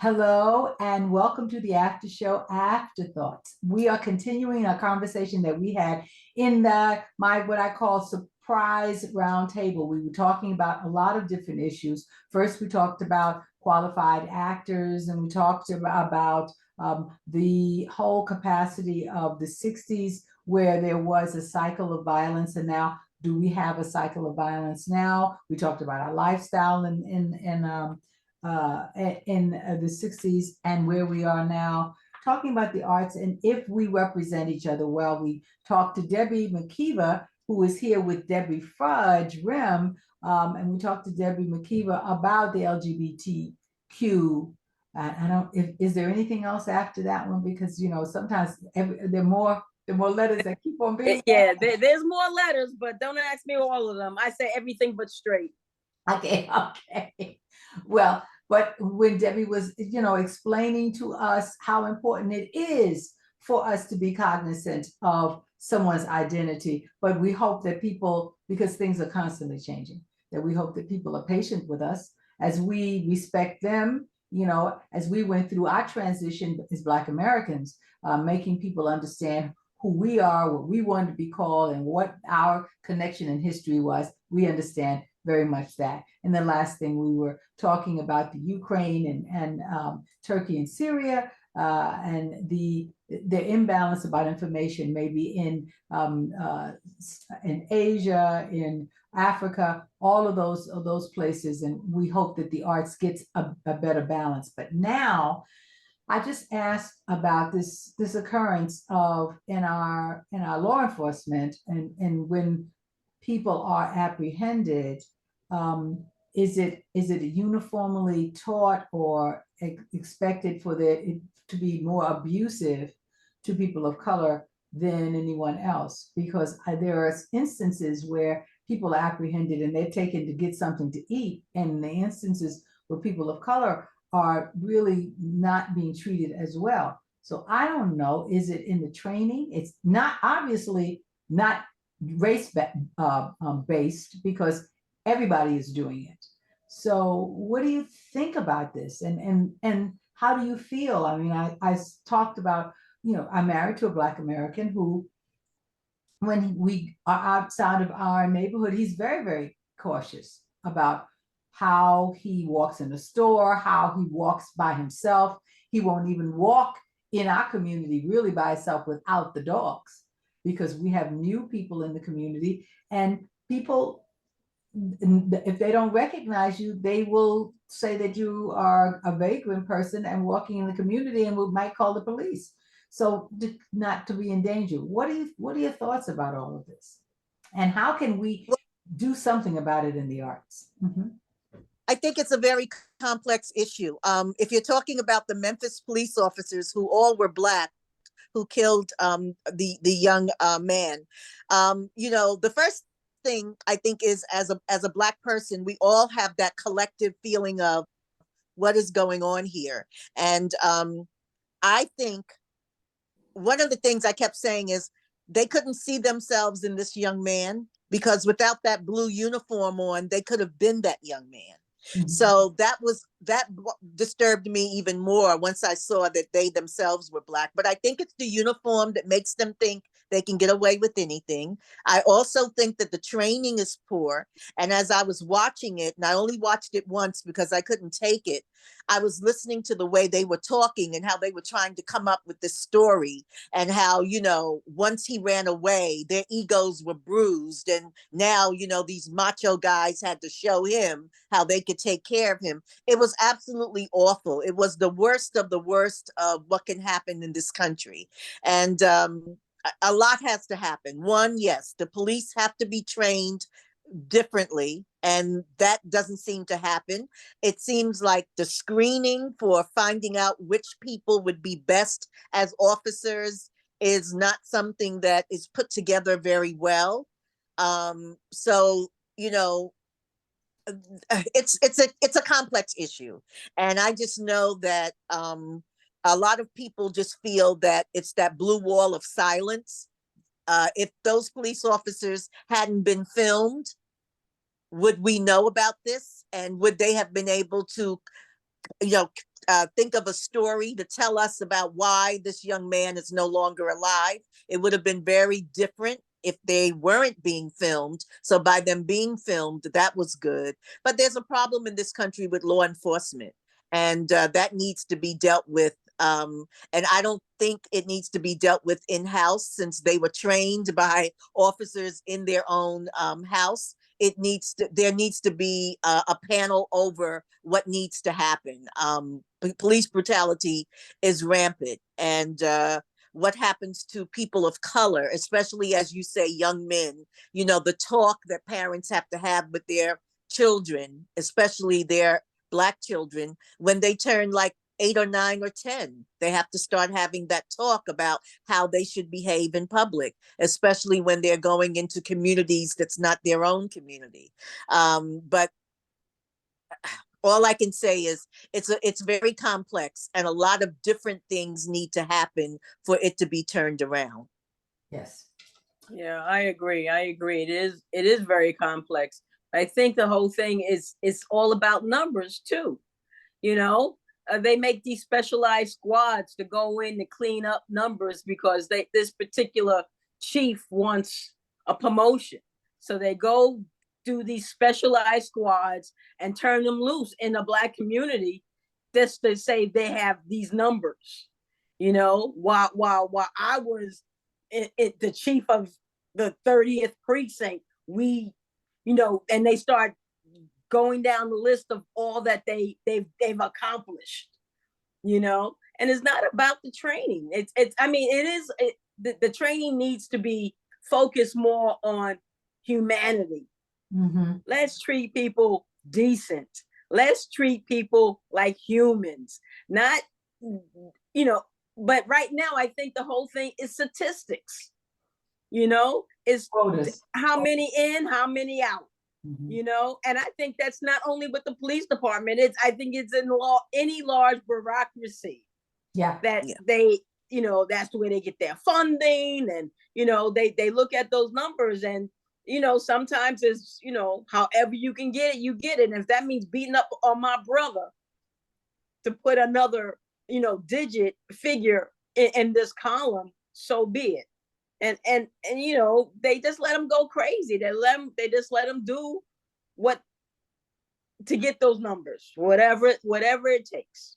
Hello and welcome to the After Show Afterthoughts. We are continuing a conversation that we had in what I call surprise roundtable. We were talking about a lot of different issues. First, we talked about qualified actors, and we talked about the whole capacity of the 60s, where there was a cycle of violence, and now do we have a cycle of violence now? We talked about our lifestyle in the 60s and where we are now, talking about the arts and if we represent each other well. We talked to Debbie McKeever, who is here with Debbie Fudge, RHEM, and we talked to Debbie McKeever about the LGBTQ. I don't, is there anything else after that one? Because, you know, sometimes there are more letters that keep on being. Yeah, there's more letters, but don't ask me all of them. I say everything but straight. Okay. Well, but when Debbie was, you know, explaining to us how important it is for us to be cognizant of someone's identity, but we hope that people, because things are constantly changing, that we hope that people are patient with us as we respect them, you know, as we went through our transition as Black Americans, making people understand who we are, what we wanted to be called, and what our connection in history was. We understand very much that. And the last thing, we were talking about the Ukraine and Turkey and Syria, and the imbalance about information, maybe in Asia, in Africa, all of those places. And we hope that the arts gets a better balance. But now, I just asked about this occurrence of in our law enforcement, and when people are apprehended, is it uniformly taught or expected for it to be more abusive to people of color than anyone else? Because there are instances where people are apprehended and they're taken to get something to eat, and the instances where people of color are really not being treated as well. So I don't know, is it in the training? It's not, obviously not race based, because everybody is doing it. So what do you think about this? And how do you feel? I mean, I talked about, you know, I'm married to a Black American who, when we are outside of our neighborhood, he's very, very cautious about how he walks in the store, how he walks by himself. He won't even walk in our community really by himself without the dogs, because we have new people in the community, and people, if they don't recognize you, they will say that you are a vagrant person and walking in the community, and we might call the police. So not to be in danger. What are your thoughts about all of this? And how can we do something about it in the arts? Mm-hmm. I think it's a very complex issue. If you're talking about the Memphis police officers, who all were Black, who killed the young man, you know, the first thing I think is, as a Black person, we all have that collective feeling of what is going on here. And I think one of the things I kept saying is they couldn't see themselves in this young man, because without that blue uniform on, they could have been that young man. Mm-hmm. So that disturbed me even more once I saw that they themselves were Black. But I think it's the uniform that makes them think they can get away with anything. I also think that the training is poor. And as I was watching it, and I only watched it once because I couldn't take it, I was listening to the way they were talking and how they were trying to come up with this story, and how, you know, once he ran away, their egos were bruised. And now, you know, these macho guys had to show him how they could take care of him. It was absolutely awful. It was the worst of the worst of what can happen in this country. And a lot has to happen. One, yes, the police have to be trained differently, and that doesn't seem to happen. It seems like the screening for finding out which people would be best as officers is not something that is put together very well. So, you know, it's a complex issue, and I just know that a lot of people just feel that it's that blue wall of silence. If those police officers hadn't been filmed, would we know about this? And would they have been able to, you know, think of a story to tell us about why this young man is no longer alive. It would have been very different if they weren't being filmed. So by them being filmed, that was good. But there's a problem in this country with law enforcement, and that needs to be dealt with. And I don't think it needs to be dealt with in-house, since they were trained by officers in their own house. There needs to be a panel over what needs to happen. Police brutality is rampant, and what happens to people of color, especially, as you say, young men, you know, the talk that parents have to have with their children, especially their Black children, when they turn like 8 or 9 or 10, they have to start having that talk about how they should behave in public, especially when they're going into communities that's not their own community. But all I can say is it's very complex, and a lot of different things need to happen for it to be turned around. Yes. Yeah, I agree. It is very complex. I think the whole thing is all about numbers too. You know, they make these specialized squads to go in to clean up numbers because this particular chief wants a promotion. So they go do these specialized squads and turn them loose in the Black community just to say they have these numbers. You know, while I was the chief of the 30th precinct, we, you know, and they start going down the list of all that they've accomplished, you know. And it's not about the training. I mean, the training needs to be focused more on humanity. Mm-hmm. Let's treat people decent. Let's treat people like humans, not, you know. But right now, I think the whole thing is statistics. You know, is how many in, how many out. Mm-hmm. You know, and I think that's not only with the police department. I think it's in any large bureaucracy. Yeah. That they, you know, that's the way they get their funding, and you know, they look at those numbers, and you know, sometimes it's, you know, however you can get it, you get it. And if that means beating up on my brother to put another, you know, digit figure in this column, so be it. And you know, they just let them go crazy. They just let them do what to get those numbers, whatever it takes.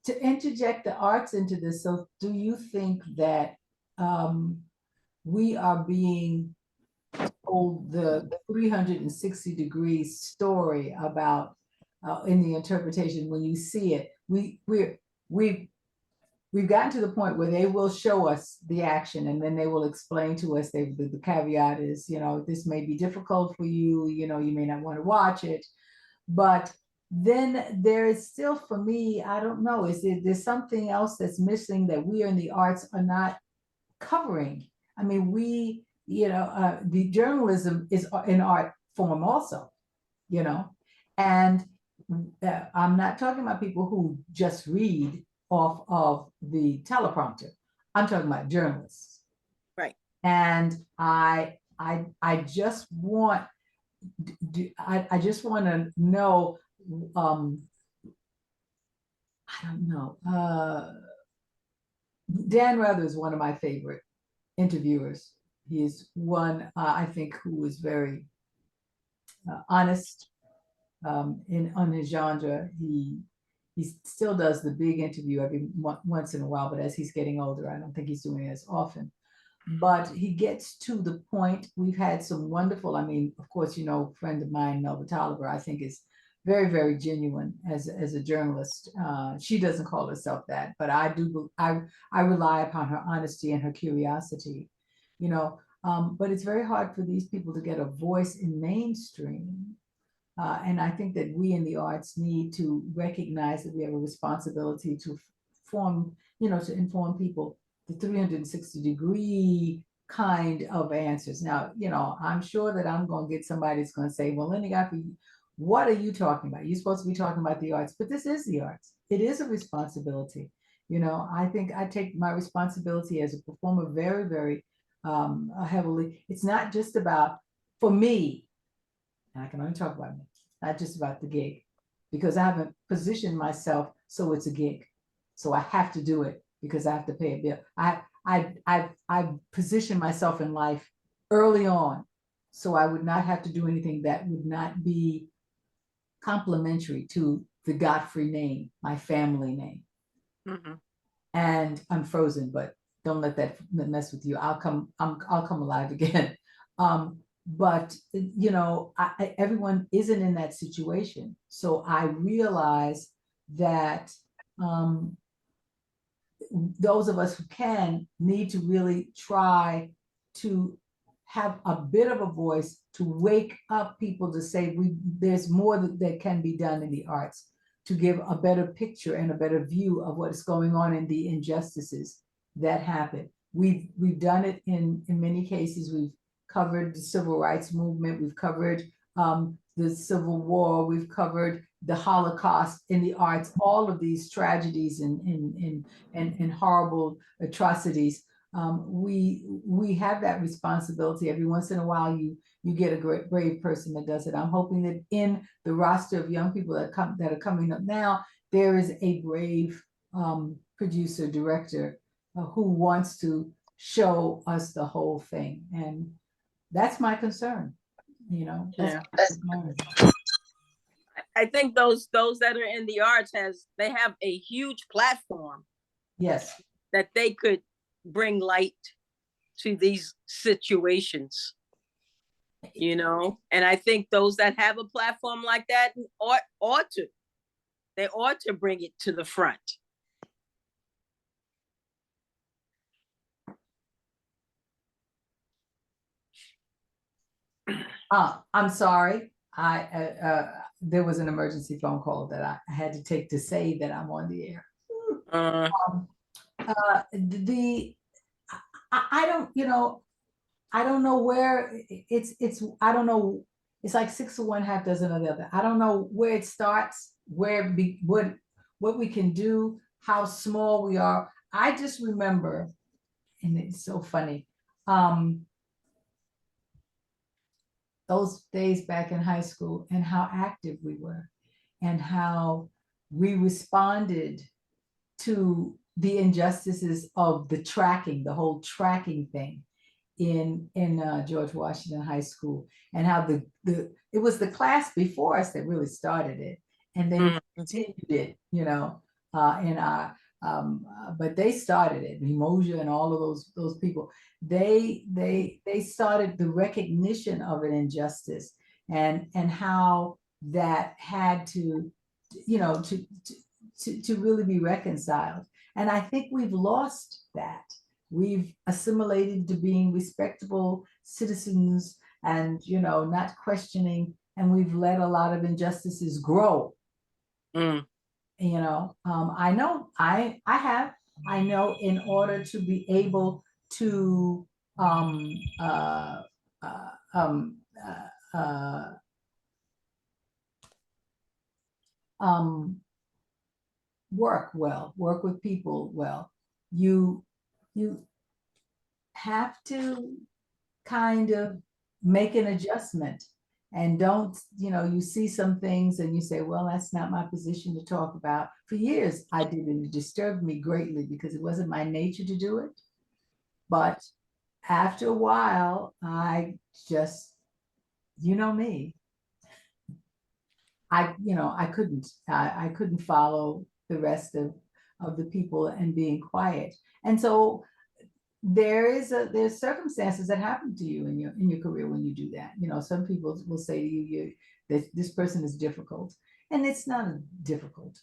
To interject the arts into this, so do you think that we are being told the 360-degree story about in the interpretation when you see it? We've gotten to the point where they will show us the action, and then they will explain to us, the caveat is, you know, this may be difficult for you, you know, you may not want to watch it. But then there is still, for me, I don't know, there's something else that's missing that we in the arts are not covering. I mean, we, you know, the journalism is in art form also, you know, and I'm not talking about people who just read off of the teleprompter. I'm talking about journalists. Right. And I just want, I just want to know, I don't know, Dan Rather is one of my favorite interviewers. He is one, I think, who is very honest on his genre. He still does the big interview every once in a while, but as he's getting older, I don't think he's doing it as often. But he gets to the point. We've had some wonderful, I mean, of course, you know, a friend of mine, Melba Tolliver, I think is very, very genuine as a journalist. She doesn't call herself that, but I rely upon her honesty and her curiosity, you know. But it's very hard for these people to get a voice in mainstream. And I think that we in the arts need to recognize that we have a responsibility to form, you know, to inform people the 360-degree kind of answers. Now, you know, I'm sure that I'm going to get somebody that's going to say, well, Lynnie Godfrey, what are you talking about? You're supposed to be talking about the arts, but this is the arts. It is a responsibility. You know, I think I take my responsibility as a performer very, very heavily. It's not just about, for me, and I can only talk about me, not just about the gig. because I haven't positioned myself so it's a gig. So I have to do it because I have to pay a bill. I positioned myself in life early on, so I would not have to do anything that would not be complimentary to the Godfrey name, my family name. And I'm frozen, but don't let that mess with you. I'll come alive again. But you know, everyone isn't in that situation. So I realize that those of us who can need to really try to have a bit of a voice to wake up people to say there's more that can be done in the arts, to give a better picture and a better view of what is going on in the injustices that happen. We've done it in many cases. We've covered the civil rights movement. We've covered the Civil War. We've covered the Holocaust in the arts. All of these tragedies and horrible atrocities. We have that responsibility. Every once in a while, you get a great brave person that does it. I'm hoping that in the roster of young people that are coming up now, there is a brave producer, director who wants to show us the whole thing. And that's my concern, you know. That's I think those that are in the arts they have a huge platform. Yes. That they could bring light to these situations, you know. And I think those that have a platform like that ought to bring it to the front. I'm sorry. There was an emergency phone call that I had to take to say that I'm on the air. I don't, you know, I don't know where I don't know. It's like 6 of one, half dozen of the other. I don't know where it starts, what we can do, how small we are. I just remember, and it's so funny, those days back in high school and how active we were and how we responded to the injustices of the whole tracking thing in George Washington High School, and how it was the class before us that really started it, and then continued it, you know, in our but they started it. Mimoja and all of those people, they started the recognition of an injustice, and how that had to, you know, to really be reconciled. And I think we've lost that. We've assimilated to being respectable citizens and, you know, not questioning, and we've let a lot of injustices grow. You know, I know in order to be able to work with people well, you have to kind of make an adjustment, and don't, you know, you see some things and you say, well, that's not my position to talk about. For years I did, and it disturbed me greatly because it wasn't my nature to do it. But after a while, I just, you know me, I couldn't follow the rest of the people and being quiet. And so there's circumstances that happen to you in your career when you do that. You know, some people will say to you, that this person is difficult, and it's not difficult.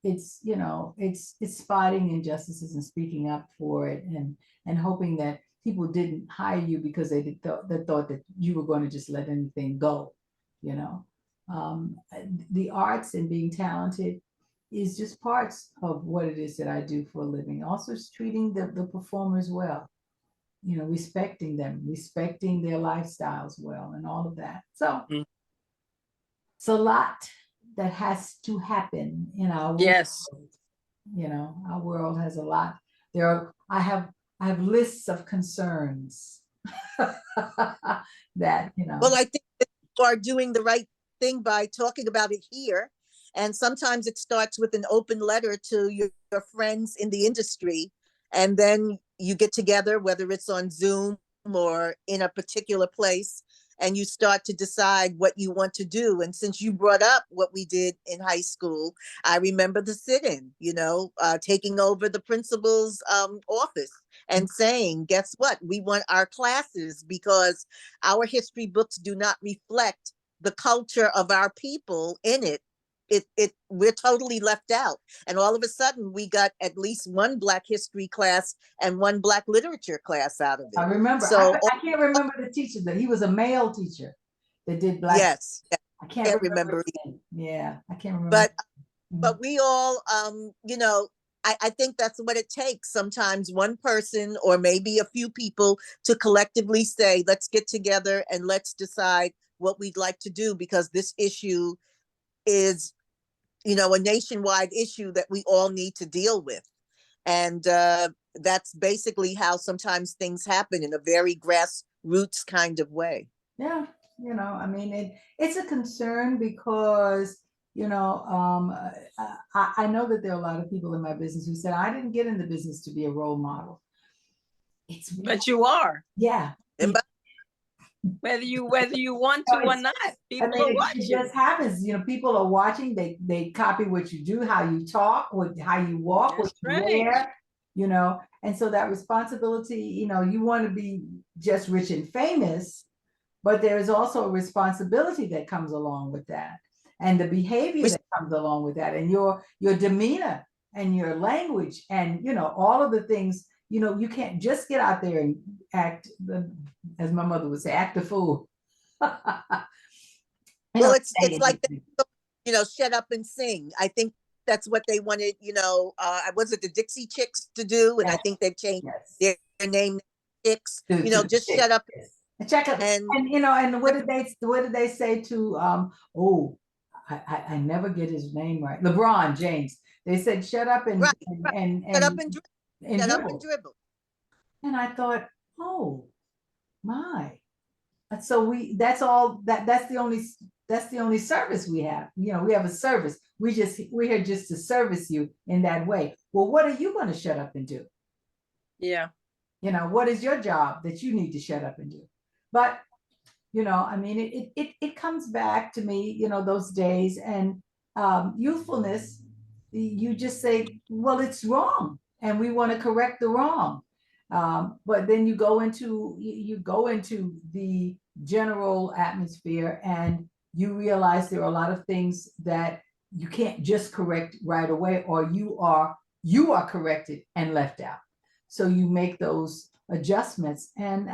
It's, you know, it's spotting injustices and speaking up for it, and hoping that people didn't hire you because they thought that you were going to just let anything go. You know, the arts and being talented is just parts of what it is that I do for a living. Also, treating the performers well, you know, respecting them, respecting their lifestyles well, and all of that. So it's a lot that has to happen in our world. Yes. You know, our world has a lot. I have lists of concerns that, you know. Well, I think you are doing the right thing by talking about it here. And sometimes it starts with an open letter to your friends in the industry. And then you get together, whether it's on Zoom or in a particular place, and you start to decide what you want to do. And since you brought up what we did in high school, I remember the sit-in, taking over the principal's office and saying, guess what? We want our classes because our history books do not reflect the culture of our people in it. We're totally left out. And all of a sudden we got at least one Black history class and one Black literature class out of it. I remember. So I can't remember the teacher that he was a male teacher that did Black. yes, I can't remember his name. Yeah, I can't remember. But we all, I think that's what it takes. Sometimes one person or maybe a few people to collectively say, let's get together and let's decide what we'd like to do, because this issue is, a nationwide issue that we all need to deal with. And that's basically how sometimes things happen, in a very grassroots kind of way. Yeah, I mean, it's a concern because, I know that there are a lot of people in my business who said, I didn't get in the business to be a role model. But you are. Yeah. Whether you want to or not, people are watching. It just happens. People are watching. They copy what you do, how you talk, how you walk, what you wear. And so that responsibility. You want to be just rich and famous, but there is also a responsibility that comes along with that, and the behavior that comes along with that, and your demeanor and your language, and all of the things. You can't just get out there and act, as my mother would say, act a fool. Well, it's like, shut up and sing. I think that's what they wanted, was it the Dixie Chicks to do? And I think they've changed their name, Chicks, just shut up. Check up. And and what did they say to, I never get his name right. LeBron James. They said, shut up and, right. and shut up and dribble. Shut up and dribble. And I thought, oh my. So that's the only service we have. We have a service. We're here just to service you in that way. Well, what are you going to shut up and do? Yeah. What is your job that you need to shut up and do? But, I mean, it comes back to me, those days, and youthfulness, you just say, well, it's wrong, and we want to correct the wrong. But then you go into the general atmosphere, and you realize there are a lot of things that you can't just correct right away, or you are corrected and left out. So you make those adjustments, and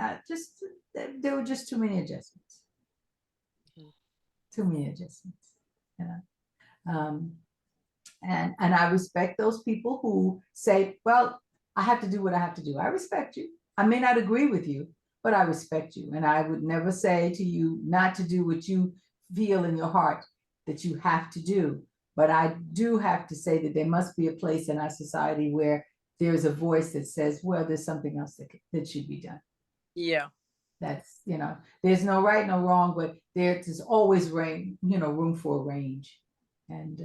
there were just too many adjustments. Too many adjustments. And I respect those people who say, well, I have to do what I have to do. I respect you. I may not agree with you, but I respect you. And I would never say to you not to do what you feel in your heart that you have to do. But I do have to say that there must be a place in our society where there's a voice that says, well, there's something else that should be done. Yeah. That's, there's no right, no wrong, but there's always room for a range. And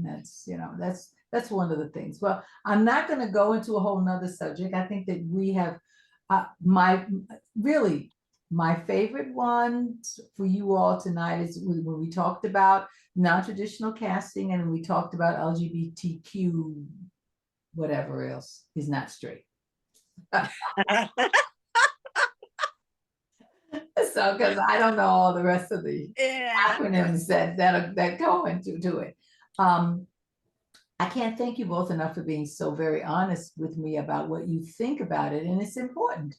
that's, that's one of the things. Well, I'm not going to go into a whole nother subject. I think that we have my favorite one for you all tonight is when we talked about non-traditional casting, and we talked about LGBTQ, whatever else is not straight. So, because I don't know all the rest of the acronyms that go into it. I can't thank you both enough for being so very honest with me about what you think about it, and it's important.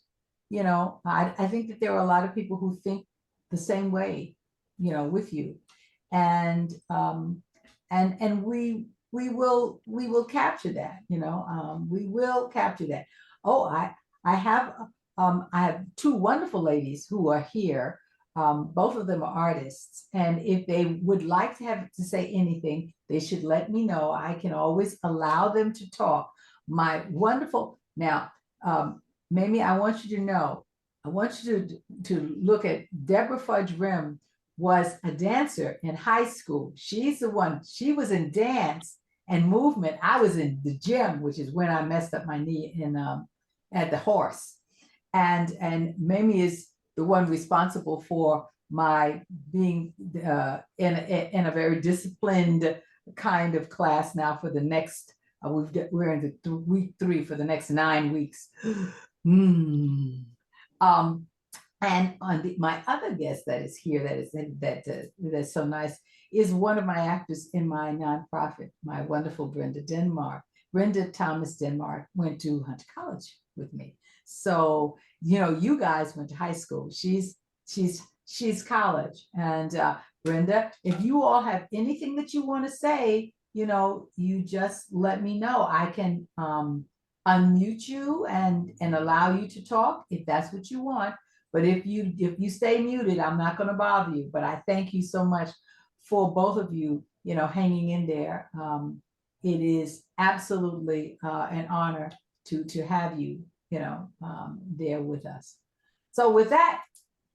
I think that there are a lot of people who think the same way, with you, and we will capture that. We will capture that. Oh, I have two wonderful ladies who are here. Both of them are artists, and if they would like to have to say anything, they should let me know. I can always allow them to talk. My wonderful, now, Mamie, I want you to know, I want you to look at Deborah Fudge RHEM, was a dancer in high school. She's the one, she was in dance and movement. I was in the gym, which is when I messed up my knee at the horse. And Mamie is the one responsible for my being in a very disciplined kind of class now for the next, we're in the week 3 for the next 9 weeks. And on my other guest that is here, that's so nice, is one of my actors in my nonprofit, my wonderful Brenda Denmark. Brenda Thomas Denmark went to Hunter College with me. So, you know, you guys went to high school. She's college. And Brenda, if you all have anything that you want to say, you know, you just let me know. I can unmute you and allow you to talk if that's what you want. But if you stay muted, I'm not going to bother you. But I thank you so much for both of you, you know, hanging in there. It is absolutely an honor to have you, you know, there with us. So with that,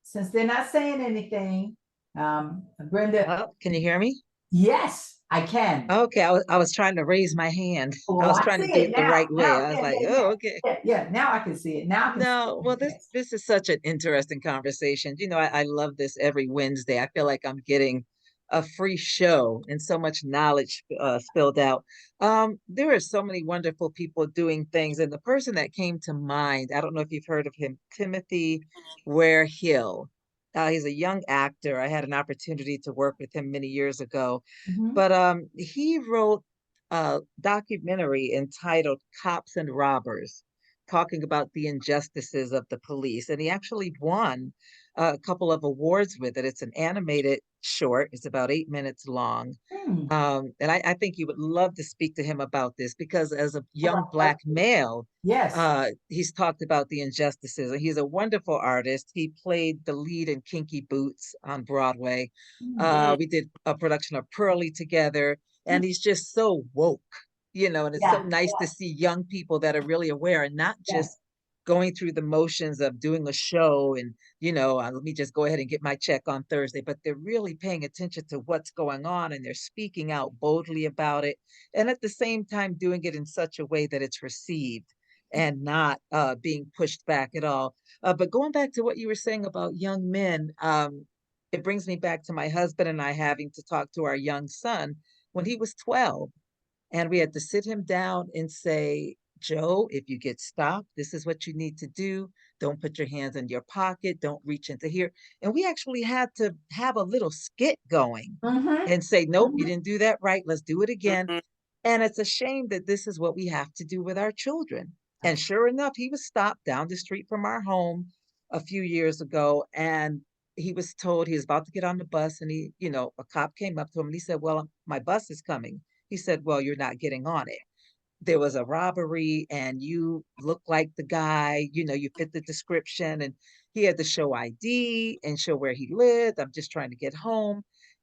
since they're not saying anything, Brenda. Can you hear me? Yes, I can. Okay, I was trying to raise my hand. Oh, I was I trying to see do it it the now. right way. I was Yeah, like, yeah, oh, yeah. okay. Yeah, now I can see it. Now I can No, see well, it. Yes. this is such an interesting conversation. You know, I love this every Wednesday. I feel like I'm getting a free show and so much knowledge spilled out. There are so many wonderful people doing things, and the person that came to mind, I don't know if you've heard of him, Timothy Ware Hill. He's a young actor. I had an opportunity to work with him many years ago, Mhm. but he wrote a documentary entitled Cops and Robbers, talking about the injustices of the police. And he actually won a couple of awards with it. It's an animated short, it's about 8 minutes long. Hmm. And I think you would love to speak to him about this because as a young Well, Black male, yes. he's talked about the injustices. And he's a wonderful artist. He played the lead in Kinky Boots on Broadway. Hmm. We did a production of Pearly together, and he's just so woke, you know, and it's so Yeah. nice to see young people that are really aware and not Yes. just going through the motions of doing a show and, you know, let me just go ahead and get my check on Thursday, but they're really paying attention to what's going on and they're speaking out boldly about it. And at the same time, doing it in such a way that it's received and not being pushed back at all. But going back to what you were saying about young men, it brings me back to my husband and I having to talk to our young son when he was 12. And we had to sit him down and say, Joe, if you get stopped, this is what you need to do. Don't put your hands in your pocket. Don't reach into here. And we actually had to have a little skit going Mm-hmm. and say, nope, you Mm-hmm. didn't do that right. Let's do it again. And it's a shame that this is what we have to do with our children. And sure enough, he was stopped down the street from our home a few years ago. And he was told he was about to get on the bus. And he, you know, a cop came up to him and he said, well, my bus is coming. He said, well, you're not getting on it. There was a robbery and you look like the guy, you know, you fit the description. And he had to show ID and show where he lived. I'm just trying to get home.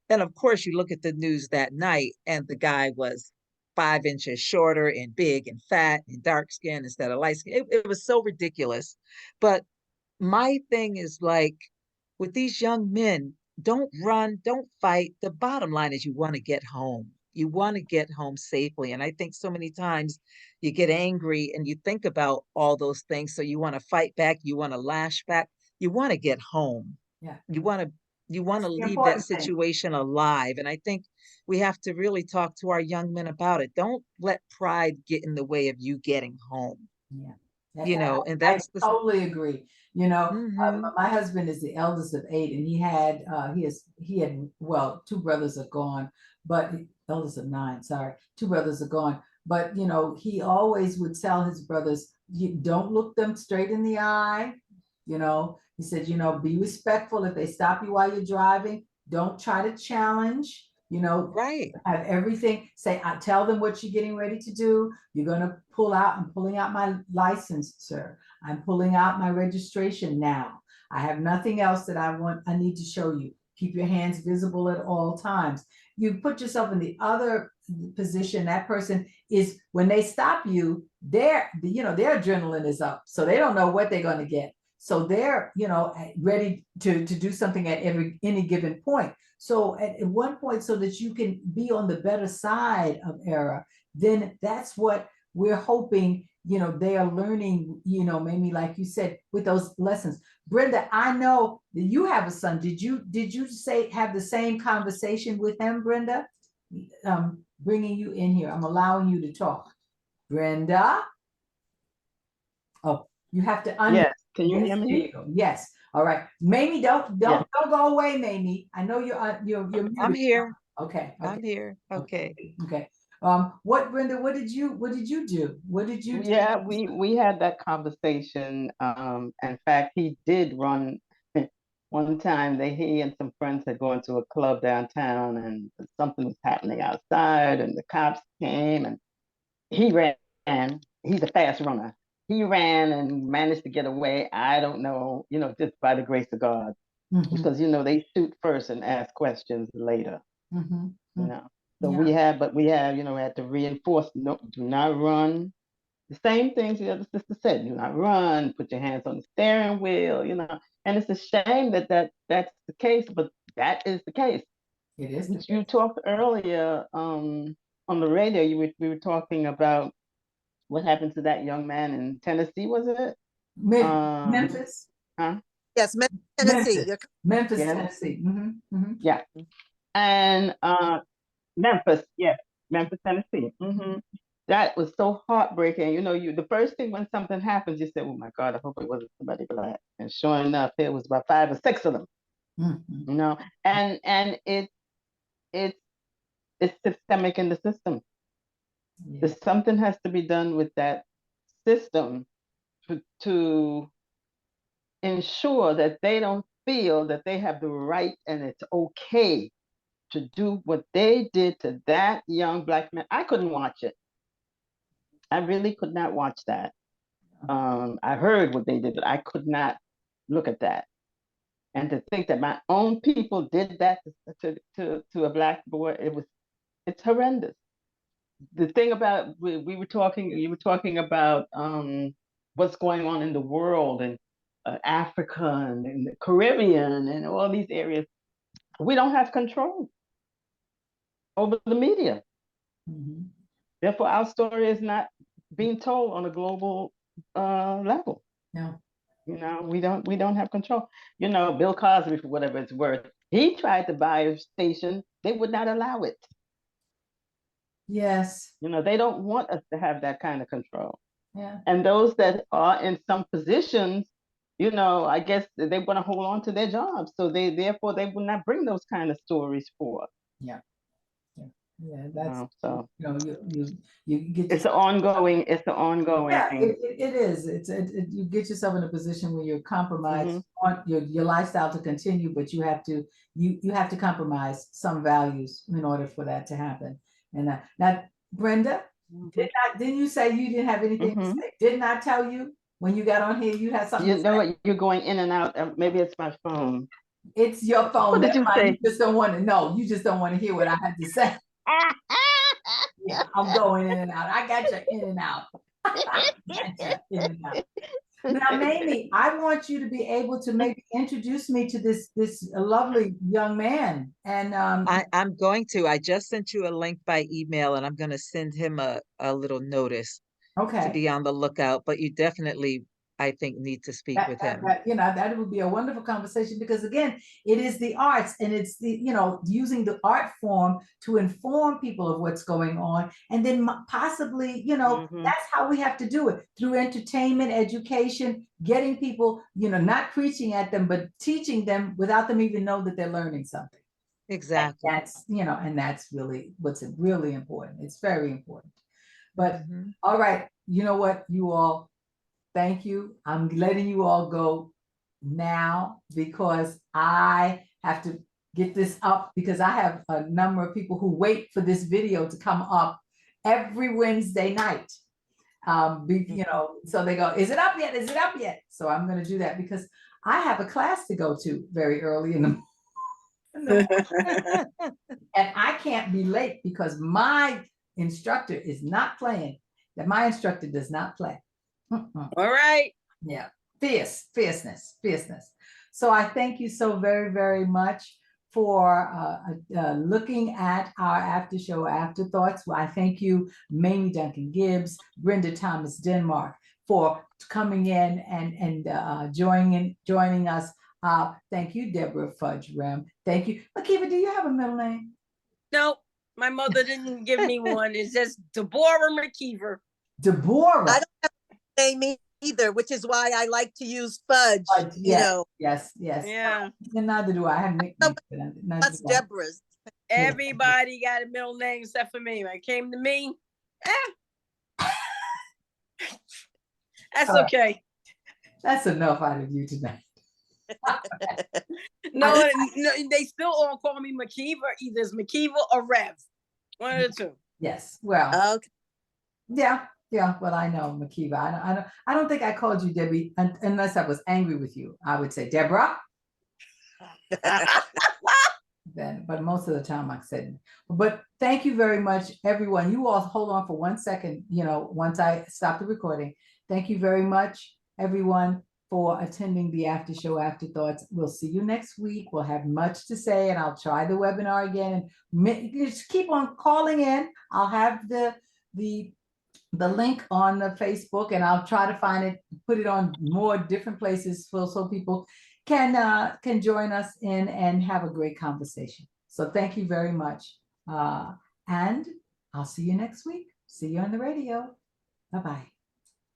And of course, you look at the news that night and the guy was 5 inches shorter and big and fat and dark skin instead of light skin. It was so ridiculous. But my thing is like with these young men, don't run, don't fight. The bottom line is you want to get home. You want to get home safely. And I think so many times you get angry and you think about all those things. So you want to fight back, you want to lash back, you want to get home. Yeah. You want to The leave that important thing. situation alive. And I think we have to really talk to our young men about it. Don't let pride get in the way of you getting home. Yeah. You know, and I that's the totally agree. You know, Mhm. my husband is the eldest of 8, and he had well, 2 brothers are gone, but eldest of 9. Sorry, 2 brothers are gone. But you know, he always would tell his brothers, "You don't look them straight in the eye." You know, he said, you know, be respectful if they stop you while you're driving. Don't try to challenge. You know, Right. have everything, say, I tell them what you're getting ready to do. You're going to pull out, I'm pulling out my license, sir. I'm pulling out my registration now. I have nothing else that I need to show you. Keep your hands visible at all times. You put yourself in the other position. That person is, when they stop you, their adrenaline is up. So they don't know what they're going to get. So they're, ready to do something at any given point. So at one point, so that you can be on the better side of error, then that's what we're hoping, they are learning, maybe like you said, with those lessons. Brenda, I know that you have a son. Did you have the same conversation with him, Brenda? Bringing you in here. I'm allowing you to talk. Brenda? Oh, you have to unmute. Yes, can you hear Yes, there me? you go. Yes. All right. Mamie, don't go away, Mamie. I know you're muted. I'm here. Okay. I'm here. Okay. Okay. What, Brenda, what did you do? What did you do? Yeah, we had that conversation. In fact, he did run one time. He and some friends had gone to a club downtown, and something was happening outside, and the cops came, and he ran. He's a fast runner. He ran and managed to get away. I don't know, just by the grace of God, because they shoot first and ask questions later. So we had to reinforce, no, do not run. The same things the other sister said, do not run, put your hands on the steering wheel, and it's a shame that that's the case, but that is the case. It is. You talked earlier on the radio, we were talking about what happened to that young man in Tennessee, was it? Memphis? Huh? Yes, Tennessee. Memphis, Yeah. Tennessee. Yeah. And Memphis, yes, Memphis, Tennessee. That was so heartbreaking. The first thing when something happens, you say, "Oh my God, I hope it wasn't somebody black." And sure enough, it was about 5 or 6 of them. And it's systemic in the system. Yeah. Something has to be done with that system to ensure that they don't feel that they have the right and it's okay to do what they did to that young black man. I couldn't watch it. I really could not watch that. I heard what they did, but I could not look at that. And to think that my own people did that to a black boy, it's horrendous. The thing about you were talking about what's going on in the world and Africa and the Caribbean and all these areas. We don't have control over the media. Therefore, our story is not being told on a global level. No. We don't have control. Bill Cosby, for whatever it's worth, he tried to buy a station. They would not allow it. Yes. They don't want us to have that kind of control. Yeah. And those that are in some positions, I guess they want to hold on to their jobs. So therefore they will not bring those kind of stories forth. Yeah. That's so you get it's an ongoing. Yeah, it is. You get yourself in a position where you're compromised. You want your lifestyle to continue, but you have to compromise some values in order for that to happen. And now, Brenda, didn't you say you didn't have anything to say? Didn't I tell you when you got on here you had something? You know what? You're going in and out. Maybe it's my phone. It's your phone. What did you say? You just don't want to know. You just don't want to hear what I had to say. Yeah, I'm going in and out. I got you in and out. Now, Mamie, I want you to be able to maybe introduce me to this lovely young man. And I'm going to. I just sent you a link by email, and I'm going to send him a little notice to be on the lookout. But you definitely, I think, need to speak with him. That would be a wonderful conversation, because again, it is the arts, and it's using the art form to inform people of what's going on, and then possibly that's how we have to do it, through entertainment, education, getting people not preaching at them but teaching them without them even know that they're learning something. Exactly. That's and that's really what's really important. It's very important. But all right, you know what, you all. Thank you. I'm letting you all go now because I have to get this up, because I have a number of people who wait for this video to come up every Wednesday night. So they go, is it up yet? Is it up yet? So I'm going to do that because I have a class to go to very early in the morning. And I can't be late because my instructor is not playing. That my instructor does not play. All right. Yeah. fierceness. So I thank you so very, very much for looking at our after show afterthoughts. Well, I thank you, Mamie Duncan Gibbs, Brenda Thomas Denmark, for coming in and joining us. Thank you, Deborah Fudge RHEM. Thank you. MCKEEVER, do you have a middle name? No, my mother didn't give me one. It says Deborah MCKEEVER. Deborah. I don't have a name either, which is why I like to use Fudge. Fudge, You know, yes. Yeah. And neither do I. I have nicknames. that's Deborah's. Everybody got a middle name except for me. When it came to me, that's okay. That's enough out of you tonight. No, they still all call me MCKEEVER. Either it's MCKEEVER or Rev. One of the two. Yes. Well. Okay. Yeah. Well, I know MCKEEVER. I don't think I called you Debbie unless I was angry with you. I would say Deborah. Then, but most of the time I said. But thank you very much, everyone. You all hold on for 1 second. You know, once I stop the recording. Thank you very much, everyone, for attending the after show afterthoughts. We'll see you next week. We'll have much to say, and I'll try the webinar again. And just keep on calling in. I'll have the link on the Facebook, and I'll try to find it, put it on more different places so people can join us in and have a great conversation. So thank you very much. And I'll see you next week. See you on the radio. Bye-bye.